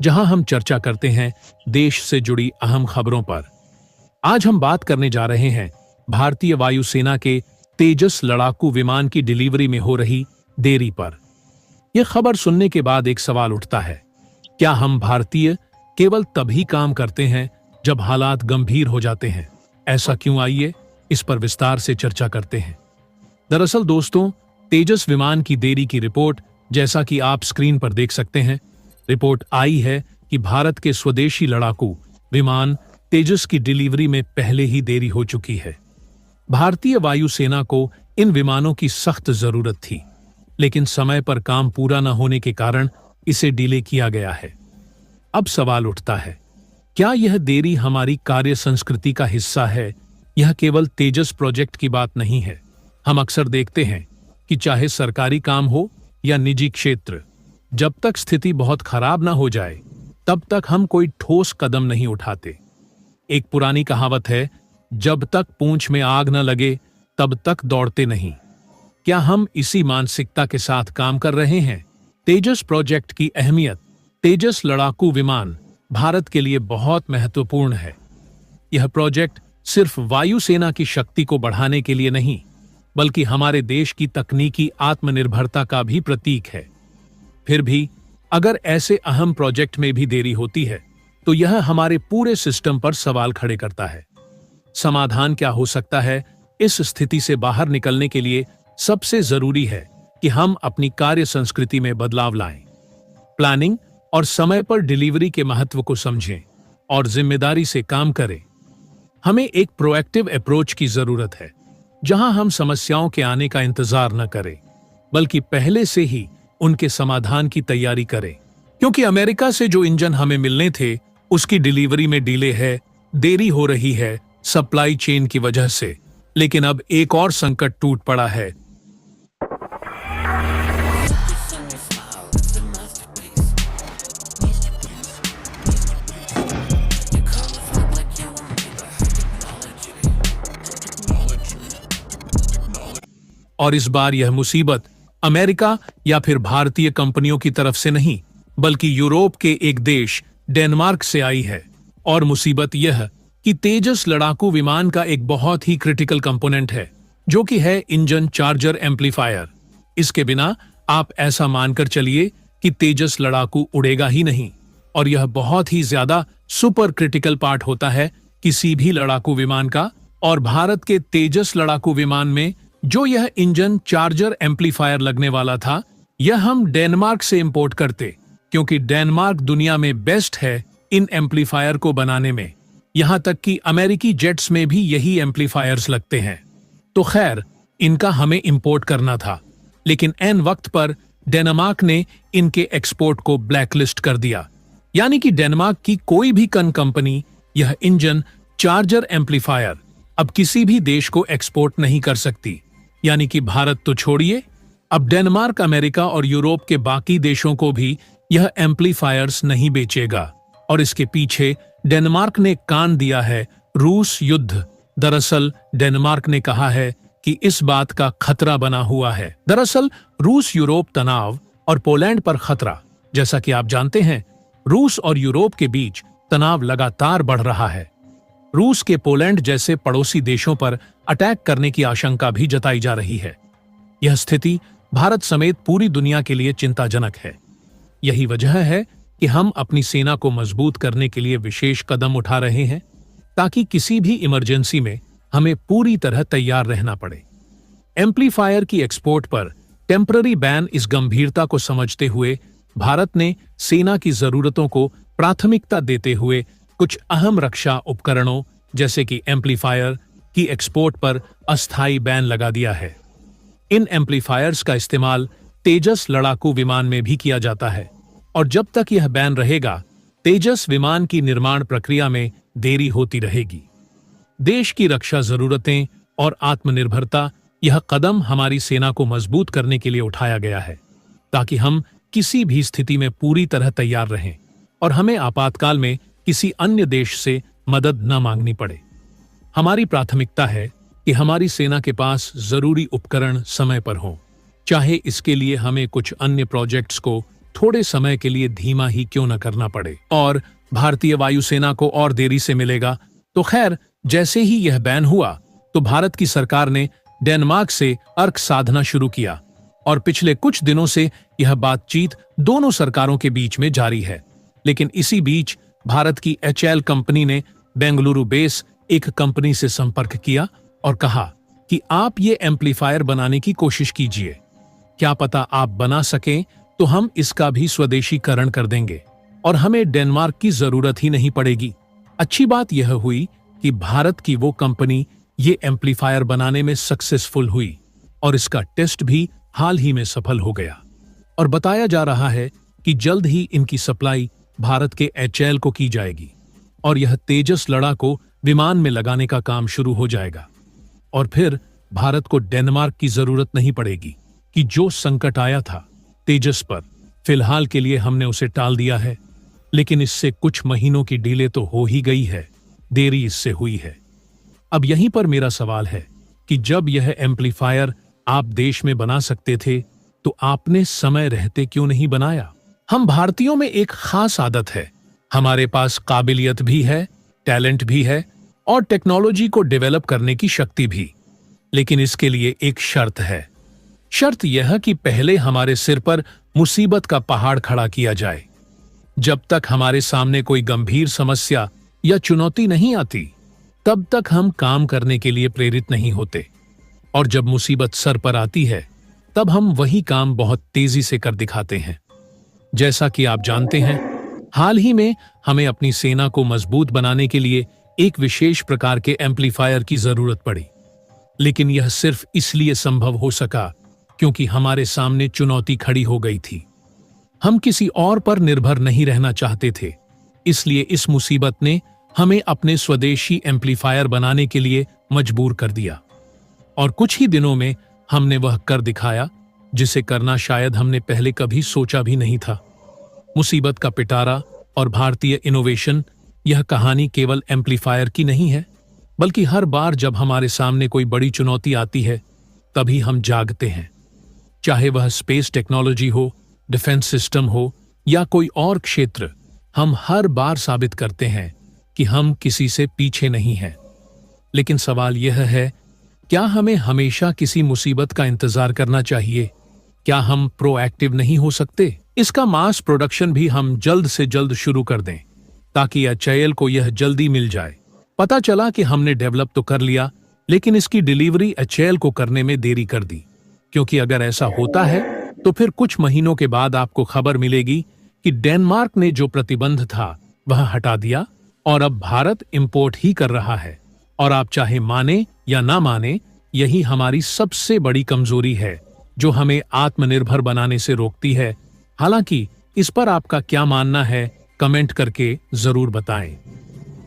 जहां हम चर्चा करते हैं देश से जुड़ी अहम खबरों पर। आज हम बात करने जा रहे हैं भारतीय वायुसेना के तेजस लड़ाकू विमान की डिलीवरी में हो रही देरी पर। यह खबर सुनने के बाद एक सवाल उठता है, क्या हम भारतीय केवल तभी काम करते हैं जब हालात गंभीर हो जाते हैं? ऐसा क्यों? आइए इस पर विस्तार से चर्चा करते हैं। दरअसल दोस्तों, तेजस विमान की देरी की रिपोर्ट, जैसा कि आप स्क्रीन पर देख सकते हैं, रिपोर्ट आई है कि भारत के स्वदेशी लड़ाकू विमान तेजस की डिलीवरी में पहले ही देरी हो चुकी है। भारतीय वायुसेना को इन विमानों की सख्त जरूरत थी, लेकिन समय पर काम पूरा न होने के कारण इसे डिले किया गया है। अब सवाल उठता है, क्या यह देरी हमारी कार्य संस्कृति का हिस्सा है? यह केवल तेजस प्रोजेक्ट की बात नहीं है। हम अक्सर देखते हैं कि चाहे सरकारी काम हो या निजी क्षेत्र, जब तक स्थिति बहुत खराब ना हो जाए तब तक हम कोई ठोस कदम नहीं उठाते। एक पुरानी कहावत है, जब तक पूंछ में आग न लगे तब तक दौड़ते नहीं। क्या हम इसी मानसिकता के साथ काम कर रहे हैं? तेजस प्रोजेक्ट की अहमियत। तेजस लड़ाकू विमान भारत के लिए बहुत महत्वपूर्ण है। यह प्रोजेक्ट सिर्फ वायुसेना की शक्ति को बढ़ाने के लिए नहीं, बल्कि हमारे देश की तकनीकी आत्मनिर्भरता का भी प्रतीक है। फिर भी अगर ऐसे अहम प्रोजेक्ट में भी देरी होती है तो यह हमारे पूरे सिस्टम पर सवाल खड़े करता है। समाधान क्या हो सकता है? इस स्थिति से बाहर निकलने के लिए सबसे जरूरी है कि हम अपनी कार्य संस्कृति में बदलाव लाएं। प्लानिंग और समय पर डिलीवरी के महत्व को समझें और जिम्मेदारी से काम करें। हमें एक प्रोएक्टिव अप्रोच की जरूरत है, जहां हम समस्याओं के आने का इंतजार न करें, बल्कि पहले से ही उनके समाधान की तैयारी करें। क्योंकि अमेरिका से जो इंजन हमें मिलने थे, उसकी डिलीवरी में डिले है, देरी हो रही है सप्लाई चेन की वजह से। लेकिन अब एक और संकट टूट पड़ा है। और इस बार यह मुसीबत अमेरिका या फिर भारतीय कंपनियों की तरफ से नहीं, बल्कि यूरोप के एक देश डेनमार्क से आई है। और मुसीबत यह कि तेजस लड़ाकू विमान का एक बहुत ही क्रिटिकल कंपोनेंट है, जो कि है इंजन चार्जर एम्पलीफायर। इसके बिना आप ऐसा मानकर चलिए कि तेजस लड़ाकू उड़ेगा ही नहीं। और यह बहुत ही ज्यादा सुपर क्रिटिकल पार्ट होता है किसी भी लड़ाकू विमान का। और भारत के तेजस लड़ाकू विमान में जो यह इंजन चार्जर एम्पलीफायर लगने वाला था, यह हम डेनमार्क से इंपोर्ट करते, क्योंकि डेनमार्क दुनिया में बेस्ट है इन एम्पलीफायर को बनाने में। यहां तक कि अमेरिकी जेट्स में भी यही एम्पलीफायर्स लगते हैं। तो खैर, इनका हमें इंपोर्ट करना था, लेकिन एन वक्त पर डेनमार्क ने इनके एक्सपोर्ट को ब्लैकलिस्ट कर दिया। यानी कि डेनमार्क की कोई भी कंपनी यह इंजन चार्जर एम्पलीफायर अब किसी भी देश को एक्सपोर्ट नहीं कर सकती। यानी कि भारत तो छोड़िए, अब डेनमार्क अमेरिका और यूरोप के बाकी देशों को भी यह एम्पलीफायर्स नहीं बेचेगा। और इसके पीछे डेनमार्क ने कान दिया है रूस युद्ध। दरअसल डेनमार्क ने कहा है कि इस बात का खतरा बना हुआ है। दरअसल रूस यूरोप तनाव और पोलैंड पर खतरा, जैसा कि आप जानते हैं, रूस और यूरोप के बीच तनाव लगातार बढ़ रहा है। रूस के पोलैंड जैसे पड़ोसी देशों पर अटैक करने की आशंका भी जताई जा रही है। यह स्थिति भारत समेत पूरी दुनिया के लिए चिंताजनक है। यही वजह है कि हम अपनी सेना को मजबूत करने के लिए विशेष कदम उठा रहे हैं, ताकि किसी भी इमरजेंसी में हमें पूरी तरह तैयार रहना पड़े। एम्पलीफायर की एक्सपोर्ट पर टेम्पररी बैन इस गंभीरता को समझते हुए भारत ने सेना की जरूरतों को प्राथमिकता देते हुए कुछ अहम रक्षा उपकरणों जैसे कि एम्पलीफायर की एक्सपोर्ट पर अस्थायी बैन लगा दिया है। इन एम्पलीफायर्स का इस्तेमाल तेजस लड़ाकू विमान में भी किया जाता है, और जब तक यह बैन रहेगा, तेजस विमान की निर्माण प्रक्रिया में देरी होती रहेगी। देश की रक्षा जरूरतें और आत्मनिर्भरता, यह कदम हमारी सेना को मजबूत करने के लिए उठाया गया है, ताकि हम किसी भी स्थिति में पूरी तरह तैयार रहें और हमें आपातकाल में किसी अन्य देश से मदद न मांगनी पड़े। हमारी प्राथमिकता है कि हमारी सेना के पास जरूरी उपकरण समय पर हों, चाहे इसके लिए हमें कुछ अन्य प्रोजेक्ट्स को थोड़े समय के लिए धीमा ही क्यों न करना पड़े और भारतीय वायुसेना को और देरी से मिलेगा। तो खैर, जैसे ही यह बैन हुआ तो भारत की सरकार ने डेनमार्क से अर्क साधना शुरू किया और पिछले कुछ दिनों से यह बातचीत दोनों सरकारों के बीच में जारी है। लेकिन इसी बीच भारत की HAL कंपनी ने बेंगलुरु बेस एक कंपनी से संपर्क किया और कहा कि आप ये एम्पलीफायर बनाने की कोशिश कीजिए, क्या पता आप बना सकें तो हम इसका भी स्वदेशीकरण कर देंगे और हमें डेनमार्क की जरूरत ही नहीं पड़ेगी। अच्छी बात यह हुई कि भारत की वो कंपनी ये एम्पलीफायर बनाने में सक्सेसफुल हुई और इसका टेस्ट भी हाल ही में सफल हो गया और बताया जा रहा है कि जल्द ही इनकी सप्लाई भारत के HAL को की जाएगी और यह तेजस लड़ाको विमान में लगाने का काम शुरू हो जाएगा और फिर भारत को डेनमार्क की जरूरत नहीं पड़ेगी कि जो संकट आया था तेजस पर, फिलहाल के लिए हमने उसे टाल दिया है। लेकिन इससे कुछ महीनों की डिले तो हो ही गई है, देरी इससे हुई है। अब यहीं पर मेरा सवाल है कि जब यह एम्पलीफायर आप देश में बना सकते थे तो आपने समय रहते क्यों नहीं बनाया? हम भारतीयों में एक खास आदत है, हमारे पास काबिलियत भी है, टैलेंट भी है और टेक्नोलॉजी को डेवलप करने की शक्ति भी। लेकिन इसके लिए एक शर्त है। शर्त यह कि पहले हमारे सिर पर मुसीबत का पहाड़ खड़ा किया जाए। जब तक हमारे सामने कोई गंभीर समस्या या चुनौती नहीं आती, तब तक हम काम करने के लिए प्रेरित नहीं होते और जब मुसीबत सर पर आती है तब हम वही काम बहुत तेजी से कर दिखाते हैं। जैसा कि आप जानते हैं, हाल ही में हमें अपनी सेना को मजबूत बनाने के लिए एक विशेष प्रकार के एम्पलीफायर की जरूरत पड़ी। लेकिन यह सिर्फ इसलिए संभव हो सका क्योंकि हमारे सामने चुनौती खड़ी हो गई थी। हम किसी और पर निर्भर नहीं रहना चाहते थे, इसलिए इस मुसीबत ने हमें अपने स्वदेशी एम्पलीफायर बनाने के लिए मजबूर कर दिया और कुछ ही दिनों में हमने वह कर दिखाया जिसे करना शायद हमने पहले कभी सोचा भी नहीं था। मुसीबत का पिटारा और भारतीय इनोवेशन, यह कहानी केवल एम्पलीफायर की नहीं है, बल्कि हर बार जब हमारे सामने कोई बड़ी चुनौती आती है तभी हम जागते हैं। चाहे वह स्पेस टेक्नोलॉजी हो, डिफेंस सिस्टम हो या कोई और क्षेत्र, हम हर बार साबित करते हैं कि हम किसी से पीछे नहीं हैं। लेकिन सवाल यह है, क्या हमें हमेशा किसी मुसीबत का इंतजार करना चाहिए? क्या हम प्रोएक्टिव नहीं हो सकते? इसका मास प्रोडक्शन भी हम जल्द से जल्द शुरू कर दें ताकि HAL को यह जल्दी मिल जाए। पता चला कि हमने डेवलप तो कर लिया, लेकिन इसकी डिलीवरी HAL को करने में देरी कर दी, क्योंकि अगर ऐसा होता है तो फिर कुछ महीनों के बाद आपको खबर मिलेगी कि डेनमार्क ने जो प्रतिबंध था वह हटा दिया और अब भारत इंपोर्ट ही कर रहा है। और आप चाहे माने या ना माने, यही हमारी सबसे बड़ी कमजोरी है जो हमें आत्मनिर्भर बनाने से रोकती है। हालांकि इस पर आपका क्या मानना है, कमेंट करके जरूर बताएं।